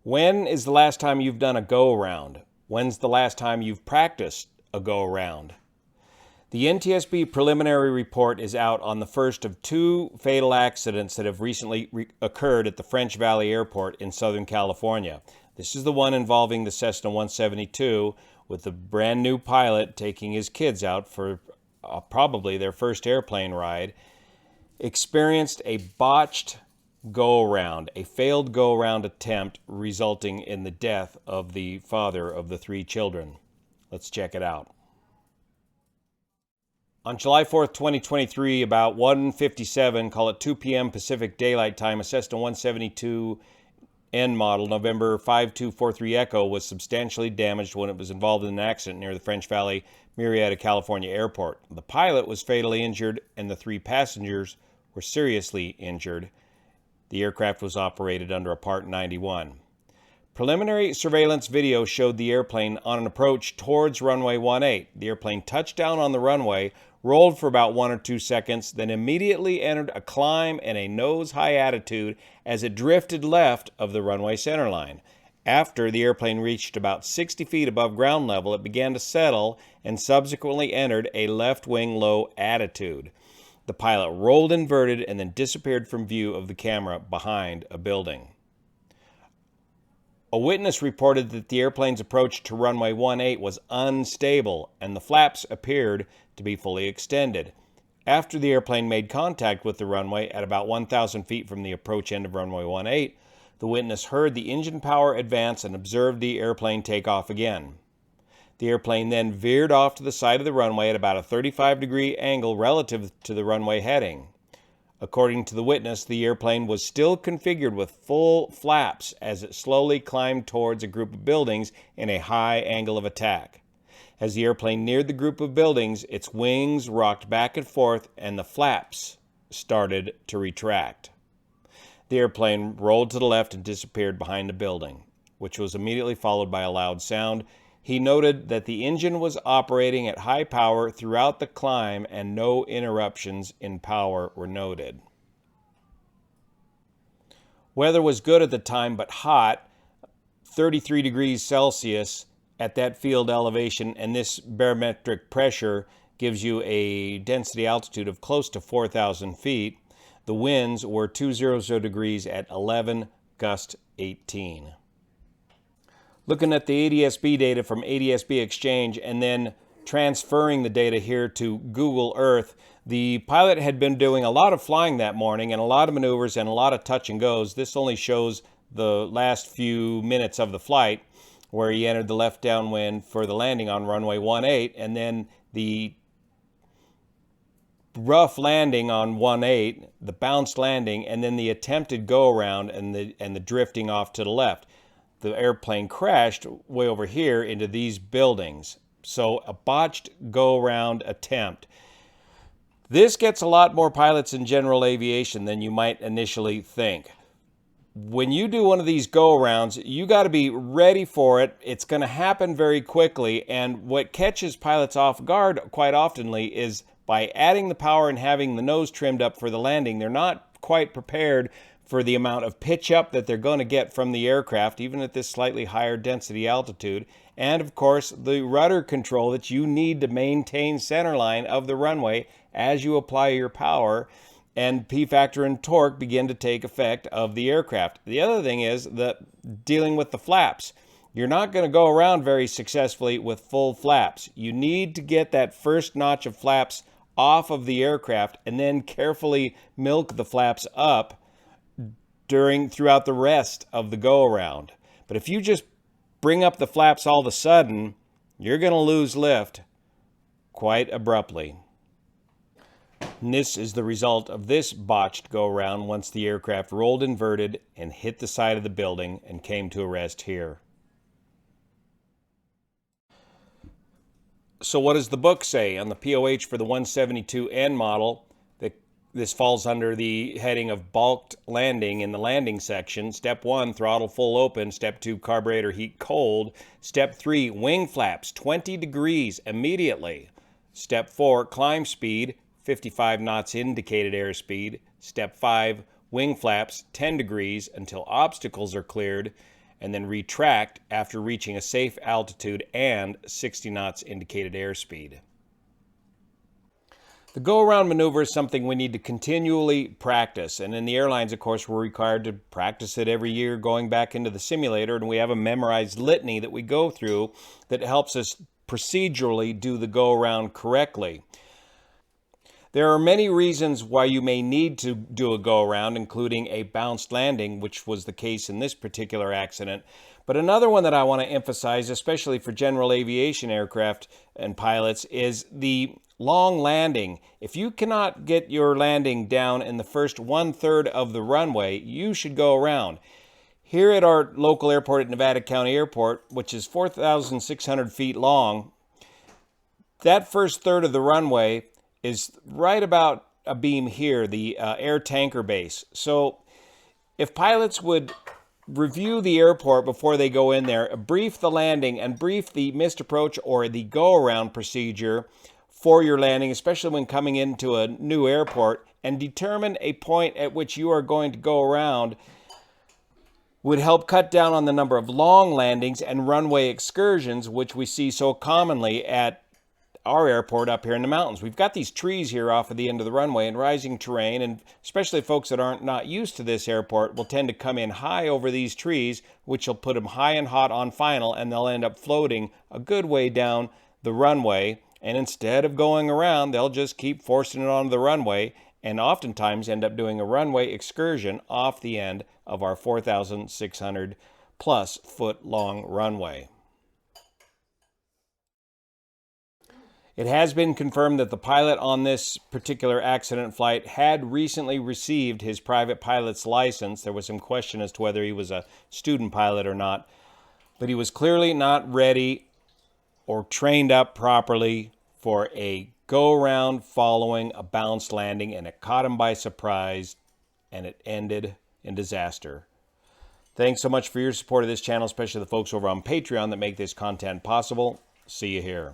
When is the last time you've done a go-around? When's the last time you've practiced a go-around? The NTSB preliminary report is out on the first of two fatal accidents that have recently occurred at the French Valley Airport in Southern California. This is the one involving the Cessna 172 with the brand new pilot taking his kids out for probably their first airplane ride, experienced a botched go-around, a failed go-around attempt resulting in the death of the father of the three children. Let's check it out. On July 4th, 2023, about 1:57, call it 2 p.m. Pacific Daylight Time, a Cessna 172N model, November 5243 Echo, was substantially damaged when it was involved in an accident near the French Valley Murrieta, California airport. The pilot was fatally injured and the three passengers were seriously injured. The aircraft was operated under a Part 91. Preliminary surveillance video showed the airplane on an approach towards runway 18. The airplane touched down on the runway, rolled for about 1 or 2 seconds, then immediately entered a climb and a nose-high attitude as it drifted left of the runway centerline. After the airplane reached about 60 feet above ground level, it began to settle and subsequently entered a left-wing low attitude. The pilot rolled inverted and then disappeared from view of the camera behind a building. A witness reported that the airplane's approach to runway 18 was unstable and the flaps appeared to be fully extended. After the airplane made contact with the runway at about 1,000 feet from the approach end of runway 18, the witness heard the engine power advance and observed the airplane take off again. The airplane then veered off to the side of the runway at about a 35-degree angle relative to the runway heading. According to the witness, the airplane was still configured with full flaps as it slowly climbed towards a group of buildings in a high angle of attack. As the airplane neared the group of buildings, its wings rocked back and forth and the flaps started to retract. The airplane rolled to the left and disappeared behind a building, which was immediately followed by a loud sound. He noted that the engine was operating at high power throughout the climb and no interruptions in power were noted. Weather was good at the time, but hot, 33 degrees Celsius at that field elevation, and this barometric pressure gives you a density altitude of close to 4,000 feet. The winds were 200 degrees at 11, gust 18. Looking at the NTSB data from NTSB Exchange and then transferring the data here to Google Earth, the pilot had been doing a lot of flying that morning and a lot of maneuvers and a lot of touch and goes. This only shows the last few minutes of the flight where he entered the left downwind for the landing on runway 18 and then the rough landing on 18, the bounced landing, and then the attempted go-around and the drifting off to the left. The airplane crashed way over here into these buildings. So a botched go-around attempt. This gets a lot more pilots in general aviation than you might initially think. When you do one of these go-arounds, you got to be ready for it. It's going to happen very quickly. And what catches pilots off guard quite oftenly is by adding the power and having the nose trimmed up for the landing, they're not quite prepared for the amount of pitch up that they're going to get from the aircraft, even at this slightly higher density altitude. And of course, the rudder control that you need to maintain centerline of the runway as you apply your power, and P-factor and torque begin to take effect of the aircraft. The other thing is that dealing with the flaps. You're not going to go around very successfully with full flaps. You need to get that first notch of flaps off of the aircraft and then carefully milk the flaps up throughout the rest of the go-around. But if you just bring up the flaps all of a sudden, you're going to lose lift quite abruptly. And this is the result of this botched go-around once the aircraft rolled inverted and hit the side of the building and came to a rest here. So what does the book say on the POH for the 172N model? This falls under the heading of balked landing in the landing section. Step 1, throttle full open. Step 2, carburetor heat cold. Step 3, wing flaps 20 degrees immediately. Step 4, climb speed 55 knots indicated airspeed. Step 5, wing flaps 10 degrees until obstacles are cleared. and then retract after reaching a safe altitude and 60 knots indicated airspeed. The go-around maneuver is something we need to continually practice, and in the airlines, of course, we're required to practice it every year going back into the simulator, and we have a memorized litany that we go through that helps us procedurally do the go-around correctly. There are many reasons why you may need to do a go-around, including a bounced landing, which was the case in this particular accident. But another one that I want to emphasize, especially for general aviation aircraft and pilots, is the long landing. If you cannot get your landing down in the first 1/3 of the runway, you should go around. Here at our local airport at Nevada County Airport, which is 4,600 feet long, that first third of the runway is right about a beam here, the air tanker base. So if pilots would review the airport before they go in there, brief the landing and brief the missed approach or the go-around procedure for your landing, especially when coming into a new airport, and determine a point at which you are going to go around, would help cut down on the number of long landings and runway excursions, which we see so commonly at our airport up here in the mountains. We've got these trees here off of the end of the runway and rising terrain, and especially folks that aren't not used to this airport will tend to come in high over these trees, which will put them high and hot on final, and they'll end up floating a good way down the runway. And instead of going around, they'll just keep forcing it onto the runway and oftentimes end up doing a runway excursion off the end of our 4,600 plus foot long runway. It has been confirmed that the pilot on this particular accident flight had recently received his private pilot's license. There was some question as to whether he was a student pilot or not, but he was clearly not ready or trained up properly for a go-around following a bounced landing, and it caught him by surprise, and it ended in disaster. Thanks so much for your support of this channel, especially the folks over on Patreon that make this content possible. See you here.